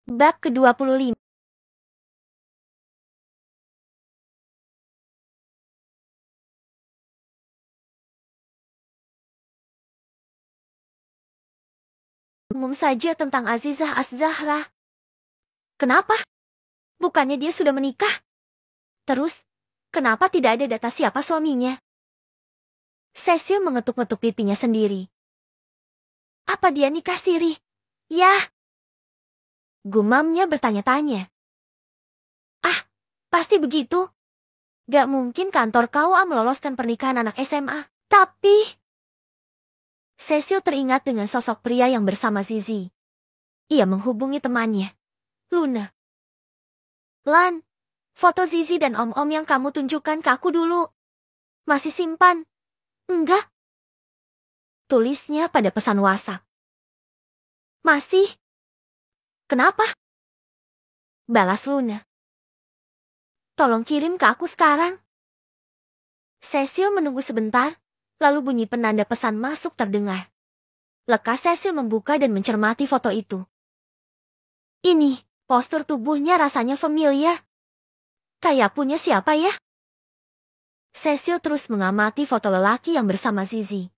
Bab ke-25. Umum saja tentang Azizah Az-Zahra. Kenapa? Bukannya dia sudah menikah? Terus, kenapa tidak ada data siapa suaminya? Cecil mengetuk-ngetuk pipinya sendiri. Apa dia nikah siri? Yah! Gumamnya bertanya-tanya. Ah, pasti begitu. Gak mungkin kantor KUA meloloskan pernikahan anak SMA. Tapi... Cecil teringat dengan sosok pria yang bersama Zizi. Ia menghubungi temannya, Luna. Lan, foto Zizi dan om-om yang kamu tunjukkan ke aku dulu. Masih simpan? Enggak? Tulisnya pada pesan WhatsApp. Masih? Kenapa? Balas Luna. Tolong kirim ke aku sekarang. Cecil menunggu sebentar, lalu bunyi penanda pesan masuk terdengar. Lekas Cecil membuka dan mencermati foto itu. Ini, postur tubuhnya rasanya familiar. Kayak punya siapa ya? Cecil terus mengamati foto lelaki yang bersama Zizi.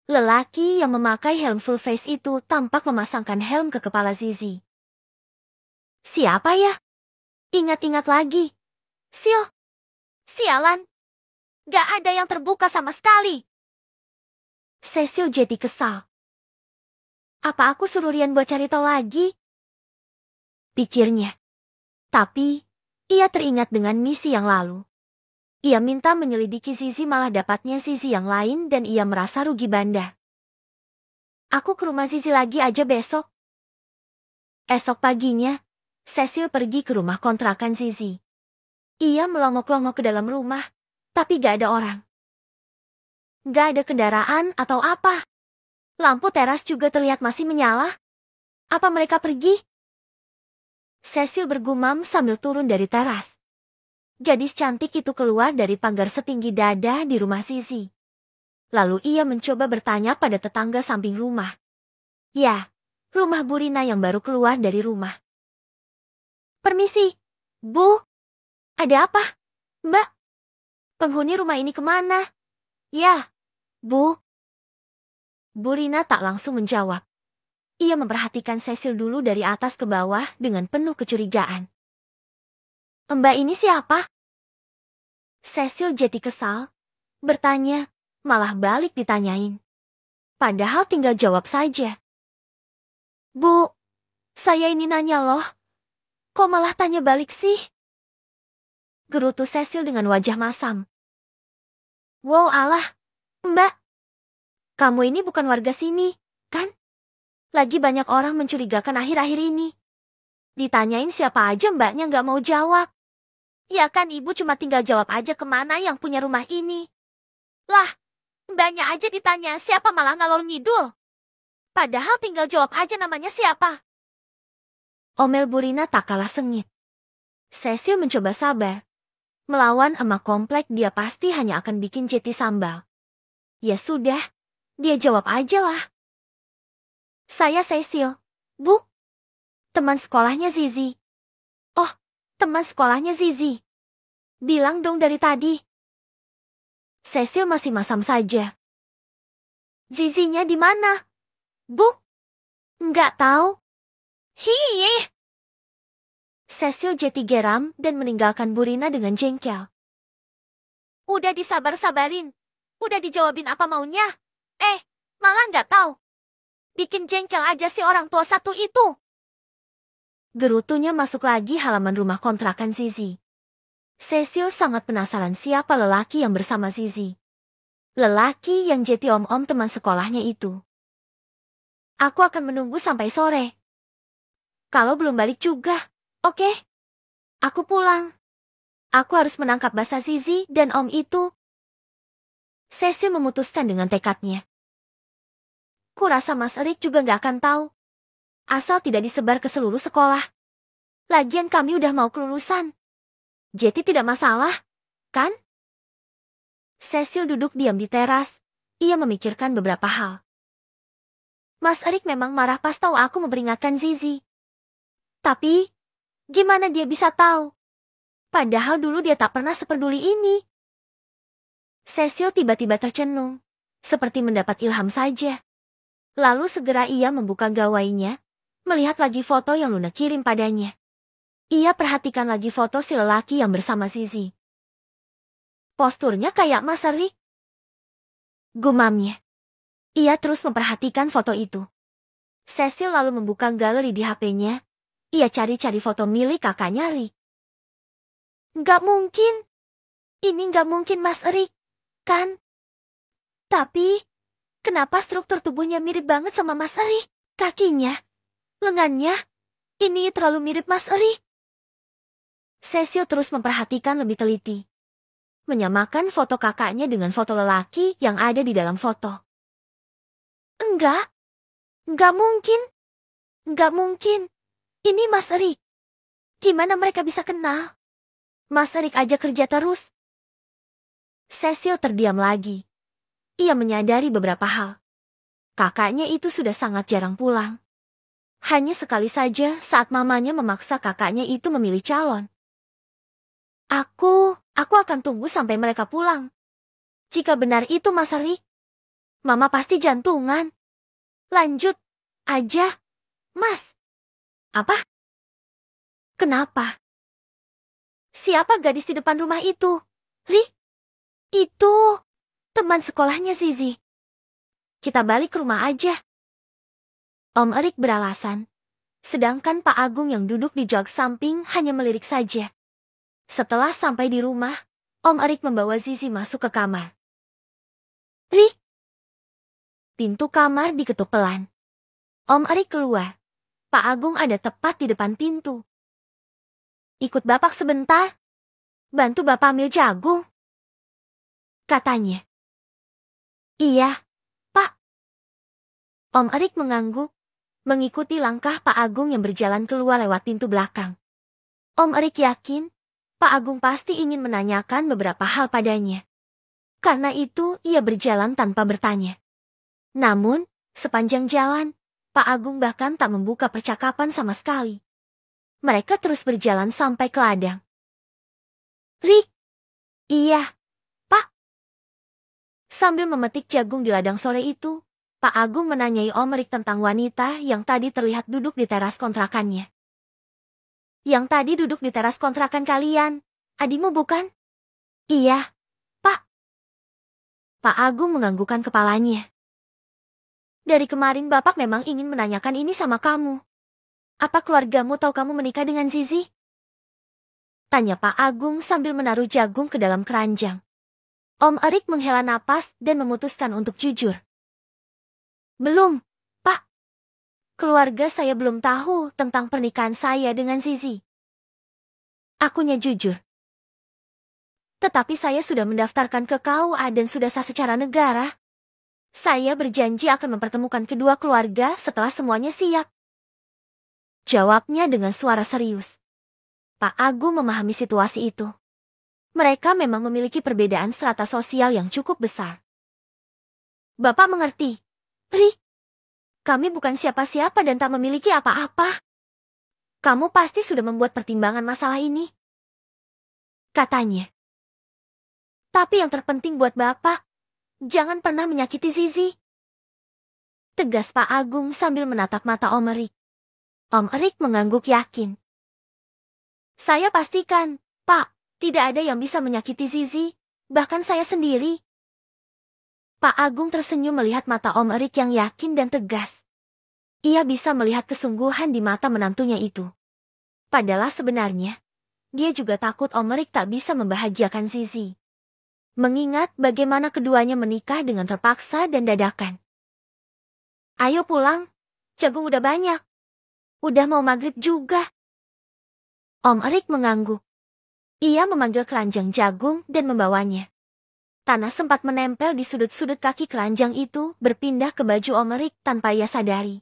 Lelaki yang memakai helm full face itu tampak memasangkan helm ke kepala Zizi. Siapa ya? Ingat-ingat lagi. Sialan. Gak ada yang terbuka sama sekali. Cecil jadi kesal. Apa aku suruh Rian buat cari tahu lagi? Pikirnya. Tapi, ia teringat dengan misi yang lalu. Ia minta menyelidiki Zizi malah dapatnya Zizi yang lain dan ia merasa rugi banda. Aku ke rumah Zizi lagi aja besok. Esok paginya, Cecil pergi ke rumah kontrakan Zizi. Ia melongok-longok ke dalam rumah, tapi gak ada orang. Gak ada kendaraan atau apa. Lampu teras juga terlihat masih menyala. Apa mereka pergi? Cecil bergumam sambil turun dari teras. Gadis cantik itu keluar dari pagar setinggi dada di rumah Zizi. Lalu ia mencoba bertanya pada tetangga samping rumah. Ya, rumah Bu Rina yang baru keluar dari rumah. Permisi, Bu. Ada apa? Mbak, penghuni rumah ini kemana? Ya, Bu. Bu Rina tak langsung menjawab. Ia memperhatikan Cecil dulu dari atas ke bawah dengan penuh kecurigaan. Mbak ini siapa? Cecil jadi kesal, bertanya, malah balik ditanyain. Padahal tinggal jawab saja. Bu, saya ini nanya loh. Kok malah tanya balik sih? Gerutu Cecil dengan wajah masam. Wow alah, Mbak. Kamu ini bukan warga sini, kan? Lagi banyak orang mencurigakan akhir-akhir ini. Ditanyain siapa aja mbaknya nggak mau jawab. Ya kan ibu cuma tinggal jawab aja kemana yang punya rumah ini. Lah, mbaknya aja ditanya siapa malah ngalor ngidul. Padahal tinggal jawab aja namanya siapa. Omel Bu Rina tak kalah sengit. Cecil mencoba sabar. Melawan emak komplek dia pasti hanya akan bikin jeti sambal. Ya sudah, dia jawab aja lah. Saya Cecil, Bu. Teman sekolahnya Zizi. Oh, teman sekolahnya Zizi. Bilang dong dari tadi. Cecil masih masam saja. Zizinya di mana? Bu? Nggak tahu. Hiih. Cecil jadi geram dan meninggalkan Bu Rina dengan jengkel. Udah disabar-sabarin. Udah dijawabin apa maunya. Malah nggak tahu. Bikin jengkel aja si orang tua satu itu. Gerutunya masuk lagi halaman rumah kontrakan Zizi. Cecil sangat penasaran siapa lelaki yang bersama Zizi. Lelaki yang jadi om-om teman sekolahnya itu. Aku akan menunggu sampai sore. Kalau belum balik juga, oke? Aku pulang. Aku harus menangkap basah Zizi dan om itu. Cecil memutuskan dengan tekadnya. Kurasa Mas Erik juga nggak akan tahu. Asal tidak disebar ke seluruh sekolah. Lagian kami udah mau kelulusan. Jadi tidak masalah, kan? Cecil duduk diam di teras. Ia memikirkan beberapa hal. Mas Erik memang marah pas tahu aku memperingatkan Zizi. Tapi, gimana dia bisa tahu? Padahal dulu dia tak pernah sepeduli ini. Cecil tiba-tiba tercenung, seperti mendapat ilham saja. Lalu segera ia membuka gawainya, melihat lagi foto yang Luna kirim padanya. Ia perhatikan lagi foto si lelaki yang bersama Zizi. Posturnya kayak Mas Rick. Gumamnya. Ia terus memperhatikan foto itu. Cecil lalu membuka galeri di HP-nya. Ia cari-cari foto milik kakaknya Rick. Nggak mungkin. Ini nggak mungkin Mas Rick, kan? Tapi, kenapa struktur tubuhnya mirip banget sama Mas Rick? Kakinya, lengannya, ini terlalu mirip Mas Rick. Cecil terus memperhatikan lebih teliti. Menyamakan foto kakaknya dengan foto lelaki yang ada di dalam foto. Enggak mungkin. Enggak mungkin. Ini Mas Rick. Gimana mereka bisa kenal? Mas Rick aja kerja terus. Cecil terdiam lagi. Ia menyadari beberapa hal. Kakaknya itu sudah sangat jarang pulang. Hanya sekali saja saat mamanya memaksa kakaknya itu memilih calon. Aku akan tunggu sampai mereka pulang. Jika benar itu Mas Rick, Mama pasti jantungan. Lanjut aja, Mas. Apa? Kenapa? Siapa gadis di depan rumah itu? Rick? Itu teman sekolahnya Zizi. Kita balik ke rumah aja. Om Erik beralasan. Sedangkan Pak Agung yang duduk di jok samping hanya melirik saja. Setelah sampai di rumah, Om Erik membawa Zizi masuk ke kamar. Rick! Pintu kamar diketuk pelan. Om Erik keluar. Pak Agung ada tepat di depan pintu. Ikut Bapak sebentar. Bantu Bapak ambil jagung. Katanya. Iya, Pak. Om Erik mengangguk, mengikuti langkah Pak Agung yang berjalan keluar lewat pintu belakang. Om Erik yakin, Pak Agung pasti ingin menanyakan beberapa hal padanya. Karena itu, ia berjalan tanpa bertanya. Namun, sepanjang jalan, Pak Agung bahkan tak membuka percakapan sama sekali. Mereka terus berjalan sampai ke ladang. Rick? Iya, Pak. Sambil memetik jagung di ladang sore itu, Pak Agung menanyai Om Rick tentang wanita yang tadi terlihat duduk di teras kontrakannya. Yang tadi duduk di teras kontrakan kalian, adikmu bukan? Iya, Pak. Pak Agung menganggukkan kepalanya. Dari kemarin Bapak memang ingin menanyakan ini sama kamu. Apa keluargamu tahu kamu menikah dengan Zizi? Tanya Pak Agung sambil menaruh jagung ke dalam keranjang. Om Erik menghela napas dan memutuskan untuk jujur. Belum, Pak. Keluarga saya belum tahu tentang pernikahan saya dengan Zizi. Akunya jujur. Tetapi saya sudah mendaftarkan ke KUA dan sudah sah secara negara. Saya berjanji akan mempertemukan kedua keluarga setelah semuanya siap. Jawabnya dengan suara serius. Pak Agung memahami situasi itu. Mereka memang memiliki perbedaan strata sosial yang cukup besar. Bapak mengerti, Rick. Kami bukan siapa-siapa dan tak memiliki apa-apa. Kamu pasti sudah membuat pertimbangan masalah ini. Katanya. Tapi yang terpenting buat Bapak, jangan pernah menyakiti Zizi. Tegas Pak Agung sambil menatap mata Om Erik. Om Erik mengangguk yakin. Saya pastikan, Pak, tidak ada yang bisa menyakiti Zizi, bahkan saya sendiri. Pak Agung tersenyum melihat mata Om Erik yang yakin dan tegas. Ia bisa melihat kesungguhan di mata menantunya itu. Padahal sebenarnya, dia juga takut Om Erik tak bisa membahagiakan Zizi. Mengingat bagaimana keduanya menikah dengan terpaksa dan dadakan. Ayo pulang, jagung udah banyak. Udah mau maghrib juga. Om Erik mengangguk. Ia memanggil keranjang jagung dan membawanya. Tanah sempat menempel di sudut-sudut kaki keranjang itu berpindah ke baju Om Erik tanpa ia sadari.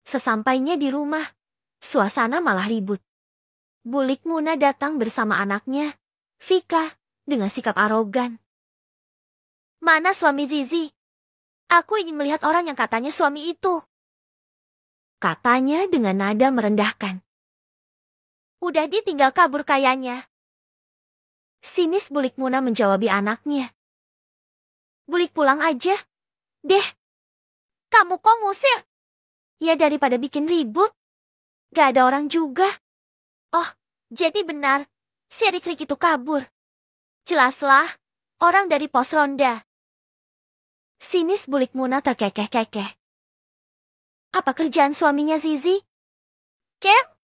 Sesampainya di rumah, suasana malah ribut. Bulik Muna datang bersama anaknya, Vika, dengan sikap arogan. Mana suami Zizi? Aku ingin melihat orang yang katanya suami itu. Katanya dengan nada merendahkan. Udah ditinggal kabur kayaknya. Sinis Bulik Muna menjawabi anaknya. Bulik pulang aja. Deh. Kamu kok ngusir? Ya daripada bikin ribut. Gak ada orang juga. Oh, jadi benar. Si Rik-Rik itu kabur. Jelaslah. Orang dari pos ronda. Sinis Bulik Muna terkekeh-kekeh. Apa kerjaan suaminya Zizi? Kek?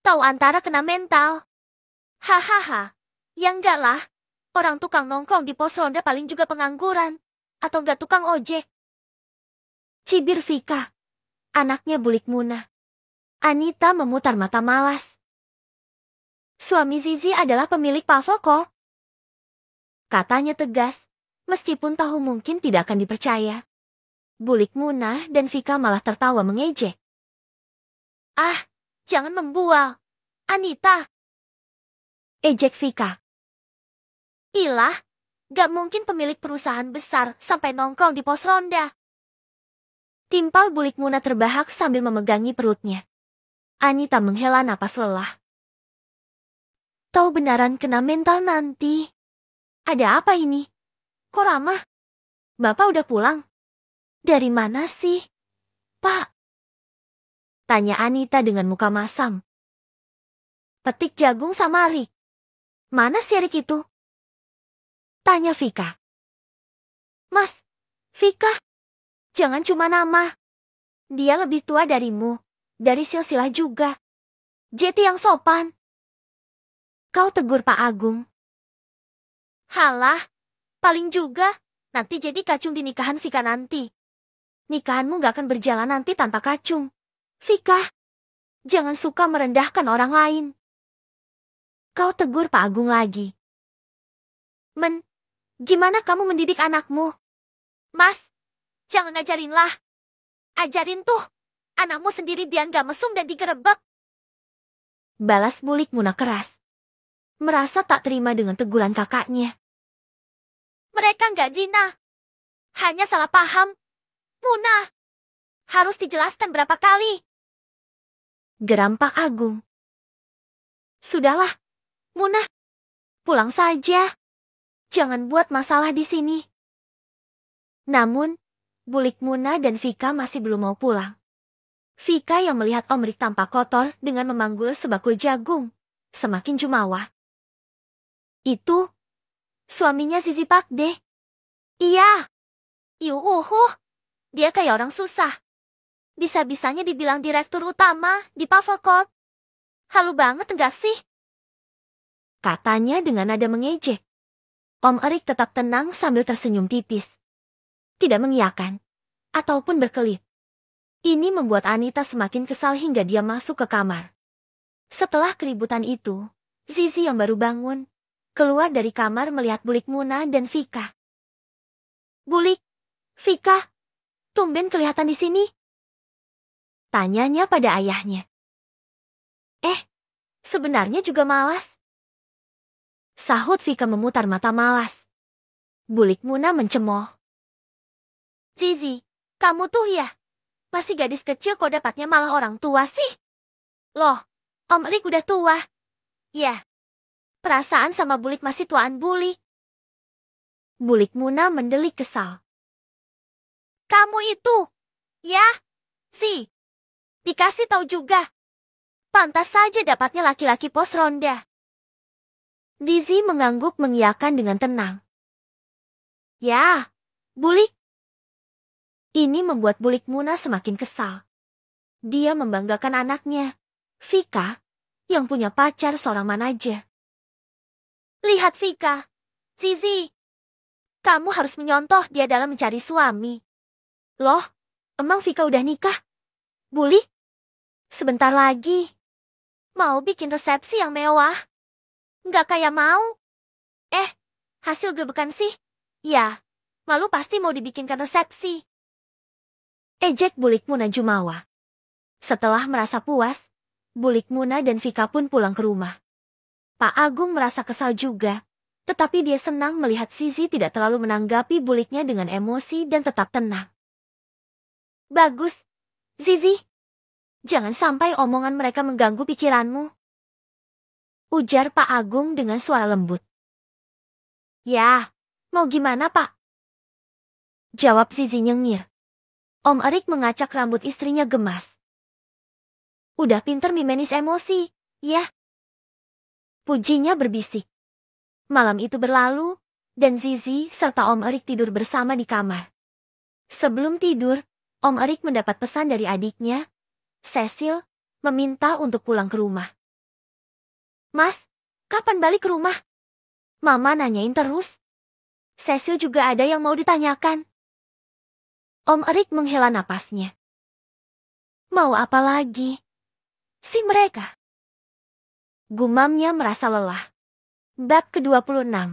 Tahu antara kena mental. Hahaha. Ya enggak lah. Orang tukang nongkrong di pos ronda paling juga pengangguran. Atau enggak tukang ojek. Cibir Vika. Anaknya Bulik Muna. Anita memutar mata malas. Suami Zizi adalah pemilik Pavel kok. Katanya tegas. Meskipun tahu mungkin tidak akan dipercaya. Bulik Muna dan Vika malah tertawa mengejek. Ah, jangan membual. Anita. Ejek Vika. Ilah, gak mungkin pemilik perusahaan besar sampai nongkrong di pos ronda. Timpal Bulik Muna terbahak sambil memegangi perutnya. Anita menghela napas lelah. Tahu benaran kena mental nanti. Ada apa ini? Kok ramah? Bapak udah pulang? Dari mana sih? Pak? Tanya Anita dengan muka masam. Petik jagung sama Rik. Mana si Rik itu? Tanya Vika. Mas, Vika, jangan cuma nama. Dia lebih tua darimu, dari silsilah juga. Jeti yang sopan. Kau tegur Pak Agung. Halah, paling juga, nanti jadi kacung di nikahan Vika nanti. Nikahanmu gak akan berjalan nanti tanpa kacung. Vika, jangan suka merendahkan orang lain. Kau tegur Pak Agung lagi. Gimana kamu mendidik anakmu? Mas, jangan ngajarinlah. Ajarin tuh, anakmu sendiri biar gak mesum dan digerebek. Balas Bulik Muna keras. Merasa tak terima dengan teguran kakaknya. Mereka gak zina. Hanya salah paham. Muna, harus dijelaskan berapa kali. Geram Pak Agung. Sudahlah, Muna, pulang saja. Jangan buat masalah di sini. Namun, Bulik Muna dan Vika masih belum mau pulang. Vika yang melihat Om Rik tampak kotor dengan memanggul sebakul jagung, semakin jumawa. Itu, suaminya Zizi Pakde. Iya. Dia kayak orang susah. Bisa-bisanya dibilang direktur utama di Pavel Corp. Halu banget enggak sih? Katanya dengan nada mengejek. Om Erik tetap tenang sambil tersenyum tipis. Tidak mengiyakan, ataupun berkelit. Ini membuat Anita semakin kesal hingga dia masuk ke kamar. Setelah keributan itu, Zizi yang baru bangun, keluar dari kamar melihat Bulik Muna dan Vika. Bulik, Vika, tumben kelihatan di sini. Tanyanya pada ayahnya. Sebenarnya juga malas. Sahut Vika memutar mata malas. Bulik Muna mencemooh. Zizi, kamu tuh ya, masih gadis kecil kok dapatnya malah orang tua sih. Loh, Om Rik udah tua. Ya, perasaan sama Bulik masih tuaan Bulik. Bulik Muna mendelik kesal. Kamu itu, ya, sih, dikasih tahu juga. Pantas saja dapatnya laki-laki pos ronda. Zizi mengangguk mengiyakan dengan tenang. Ya, Bulik. Ini membuat Bulik Muna semakin kesal. Dia membanggakan anaknya, Vika, yang punya pacar seorang manajer. Lihat Vika, Zizi. Kamu harus menyontoh dia dalam mencari suami. Loh, emang Vika udah nikah? Bulik? Sebentar lagi. Mau bikin resepsi yang mewah. Nggak kayak mau. Hasil gebekan sih. Ya, malu pasti mau dibikinkan resepsi. Ejek Bulik Muna jumawa. Setelah merasa puas, Bulik Muna dan Vika pun pulang ke rumah. Pak Agung merasa kesal juga, tetapi dia senang melihat Zizi tidak terlalu menanggapi Buliknya dengan emosi dan tetap tenang. Bagus, Zizi. Jangan sampai omongan mereka mengganggu pikiranmu. Ujar Pak Agung dengan suara lembut. Ya, mau gimana Pak? Jawab Zizi nyengir. Om Erik mengacak rambut istrinya gemas. Udah pinter mimenis emosi, ya. Pujinya berbisik. Malam itu berlalu, dan Zizi serta Om Erik tidur bersama di kamar. Sebelum tidur, Om Erik mendapat pesan dari adiknya, Cecil, meminta untuk pulang ke rumah. Mas, kapan balik ke rumah? Mama nanyain terus. Cecil juga ada yang mau ditanyakan. Om Erik menghela napasnya. Mau apa lagi? Si mereka. Gumamnya merasa lelah. Bab ke-26.